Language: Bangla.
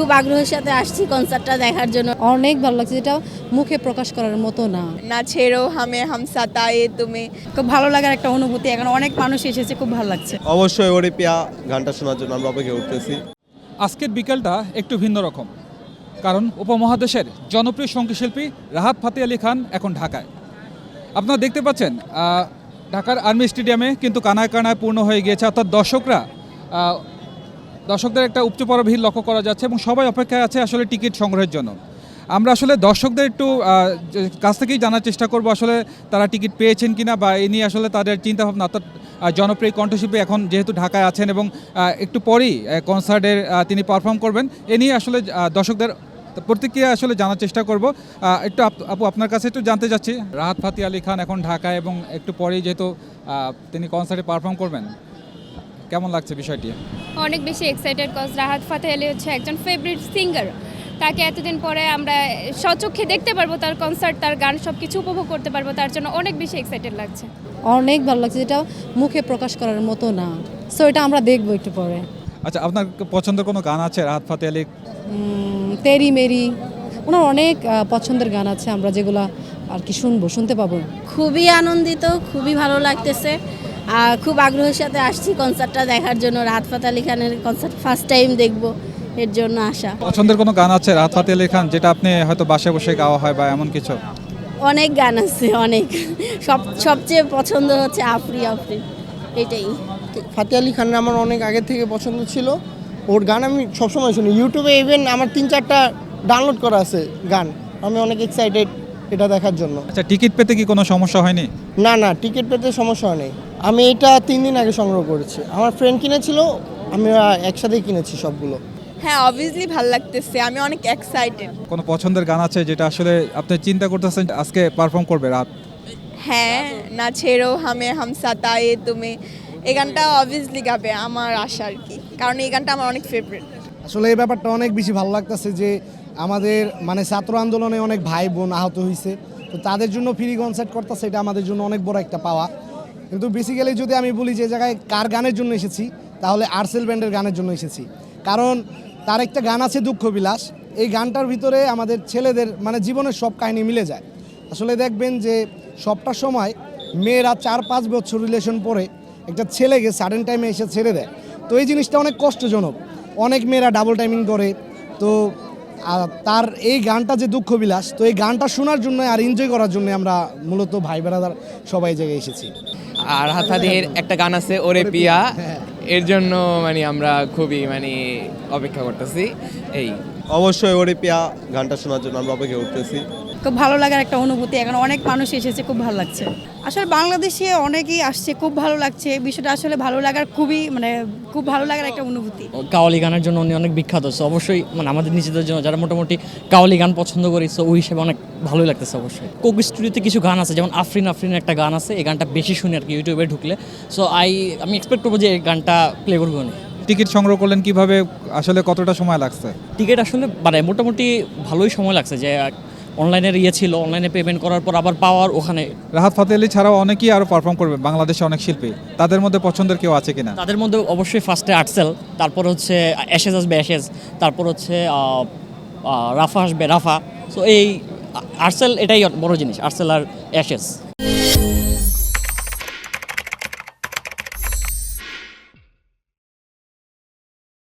খুব আগ্রহের সাথে আসছি কনসার্টটা দেখার জন্য। অনেক ভালো লাগছে, যেটা মুখে প্রকাশ করার মতো না। না ছেড়ো হামে হাম সাতায়ে তুমি। খুব ভালো লাগার একটা অনুভূতি, এখন অনেক মানুষ এসেছে, খুব ভালো লাগছে। অবশ্যই ওরে পিয়া গানটা শোনার জন্য আমরা অপেক্ষা করতেছি। আজকের বিকেলটা একটু ভিন্ন রকম, কারণ উপমহাদেশের জনপ্রিয় সঙ্গীতশিল্পী রাহাত ফাতে আলী খান এখন ঢাকায়। আপনারা দেখতে পাচ্ছেন ঢাকার আর্মি স্টেডিয়ামে কিন্তু কানায় কানায় পূর্ণ হয়ে গিয়েছে, অর্থাৎ দর্শকদের একটা উপচে পড়া ভিড় লক্ষ্য করা যাচ্ছে এবং সবাই অপেক্ষায় আছে আসলে টিকিট সংগ্রহের জন্য। আমরা আসলে দর্শকদের একটু কাছ থেকেই জানার চেষ্টা করব আসলে তারা টিকিট পেয়েছেন কিনা বা এই নিয়ে আসলে তাদের চিন্তাভাবনা। অর্থাৎ জনপ্রিয় কণ্ঠশিল্পী এখন যেহেতু ঢাকায় আছেন এবং একটু পরেই কনসার্টের তিনি পারফর্ম করবেন, এ নিয়ে আসলে দর্শকদের প্রতিক্রিয়া আসলে জানার চেষ্টা করব। একটু আপু আপনার কাছে একটু জানতে চাচ্ছি, রাহাত ফাতে আলী খান এখন ঢাকায় এবং একটু পরেই যেহেতু তিনি কনসার্টে পারফর্ম করবেন, কেমন লাগছে বিষয়টি? অনেক বেশি এক্সাইটেড, কজ রাহাত ফাতে আলী হচ্ছে একজন ফেভারিট সিঙ্গার। তাকে এতদিন পরে আমরা স্বচক্ষে দেখতে পারবো, তার কনসার্ট, তার গান সব কিছু উপভোগ করতে পারবো, তার জন্য অনেক বেশি এক্সাইটেড লাগছে। অনেক ভালো লাগছে, যেটা মুখে প্রকাশ করার মতো না। সো এটা আমরা দেখবো একটু পরে। আচ্ছা, আপনার পছন্দের কোনো গান আছে রাহাত ফাতে আলী? তেরি মেরি, ওনার অনেক পছন্দের গান আছে, আমরা যেগুলা আর কি শুনতে পাবো। খুবই আনন্দিত, খুবই ভালো লাগতেছে। খুব আগ্রহের সাথে আসছি কনসার্টটা দেখার জন্য। রাহাত ফাতে আলী খানের কনসার্ট ফার্স্ট টাইম দেখবো, এর জন্য আসা। পছন্দের কোনো গান আছে রাহাত ফাতে আলী খান যেটা আপনি হয়তো বাসায় বসে গাওয়া হয় বা এমন কিছু? অনেক গান আছে, অনেক। সবচেয়ে পছন্দ হচ্ছে আফরি আফরি, এটাই। ফাতে আলী খান আমার অনেক আগে থেকে পছন্দ ছিল, ওর গান আমি সবসময় শুনি। ইউটিউবে ইভেন আমার 3-4টা ডাউনলোড করা আছে গান। আমি অনেক এক্সাইটেড এটা দেখার জন্য। আচ্ছা, টিকিট পেতে কি কোনো সমস্যা হয়নি? না, টিকিট পেতে সমস্যা নেই। আমি এটা 3 দিন আগে সংগ্রহ করেছি, আমার ফ্রেন্ড কিনেছিল, আমি একসাথেই কিনেছি সবগুলো। হ্যাঁ, অবভিয়াসলি ভালো লাগতেছে, আমি অনেক এক্সাইটেড। কোনো পছন্দের গান আছে যেটা আসলে আপনি চিন্তা করতেছেন আজকে পারফর্ম করবে রাত? হ্যাঁ, না ছেড়ো হামে হাম সাতায়ে তুমি, এই গানটা অবভিয়াসলি গাবে আমার আশা আর কি, কারণ এই গানটা আমার অনেক ফেভারিট। আসলে এই ব্যাপারটা অনেক বেশি ভালো লাগতেছে যে আমাদের ছাত্র আন্দোলনে অনেক ভাই বোন আহত হয়েছে, তো তাদের জন্য ফ্রি কনসার্ট করতেছে, এটা আমাদের জন্য অনেক বড় একটা পাওয়া। কিন্তু বেসিক্যালি যদি আমি বলি যে জায়গায় কার গানের জন্য এসেছি, তাহলে আর্টসেল ব্যান্ডের গানের জন্য এসেছি। কারণ তার একটা গান আছে দুঃখ বিলাস, এই গানটার ভিতরে আমাদের ছেলেদের জীবনের সব কাহিনী মিলে যায়। আসলে দেখবেন যে সবটা সময় মেয়েরা 4-5 বছর রিলেশন পরে একটা ছেলেকে সাডেন টাইমে এসে ছেড়ে দেয়, তো এই জিনিসটা অনেক কষ্টজনক। অনেক মেয়েরা ডাবল টাইমিং করে, তো তার এই গানটা যে দুঃখ বিলাস, তো এই গানটা শোনার জন্য আর এনজয় করার জন্য আমরা মূলত ভাই বেড়াদার সবাই জায়গায় এসেছি। আর রাহাত ফাতের একটা গান আছে ওরে পিয়া, এর জন্য আমরা খুবই অপেক্ষা করতেছি। এই অবশ্যই ওরে পিয়া গানটা শোনার জন্য আমরা অপেক্ষা করতেছি। খুব ভালো লাগার একটা অনুভূতি, এখন অনেক মানুষ এসেছে, খুব ভালো লাগছে। আসলে বাংলাদেশে অনেকেই আসছে, খুব ভালো লাগছে বিষয়টা। আসলে ভালো লাগার খুব ভালো লাগার একটা অনুভূতি। কাওয়ালি গানের জন্য উনি অনেক বিখ্যাত, সো অবশ্যই আমাদের নিজেদের জন্য যারা মোটামুটি কাওয়ালি গান পছন্দ করি, সো ওই হিসেবে অনেক ভালোই লাগতেছে। অবশ্যই কোক স্টুডিওতে কিছু গান আছে, যেমন আফরিনের একটা গান আছে, এই গানটা বেশি শুনি আর কি ইউটিউবে ঢুকলে। সো আমি এক্সপেক্ট করবো যে এই গানটা প্লে করবো উনি। টিকিট সংগ্রহ করলেন কিভাবে, আসলে কতটা সময় লাগছে? টিকিট আসলে মোটামুটি ভালোই সময় লাগছে, যে অনলাইনের ছিল, অনলাইনে পেমেন্ট করার পর আবার পাওয়ার ওখানে। রাহাত ফাতে আলী ছাড়াও অনেকেই আরও পারফর্ম করবে বাংলাদেশে অনেক শিল্পী, তাদের মধ্যে পছন্দের কেউ আছে কিনা? তাদের মধ্যে অবশ্যই ফার্স্টে আর্টসেল, তারপর হচ্ছে অ্যাশেজ আসবে অ্যাশেজ, তারপর হচ্ছে রাফা আসবে রাফা। সো এই আর্টসেল এটাই বড় জিনিস, আর্টসেল আর অ্যাশেজ।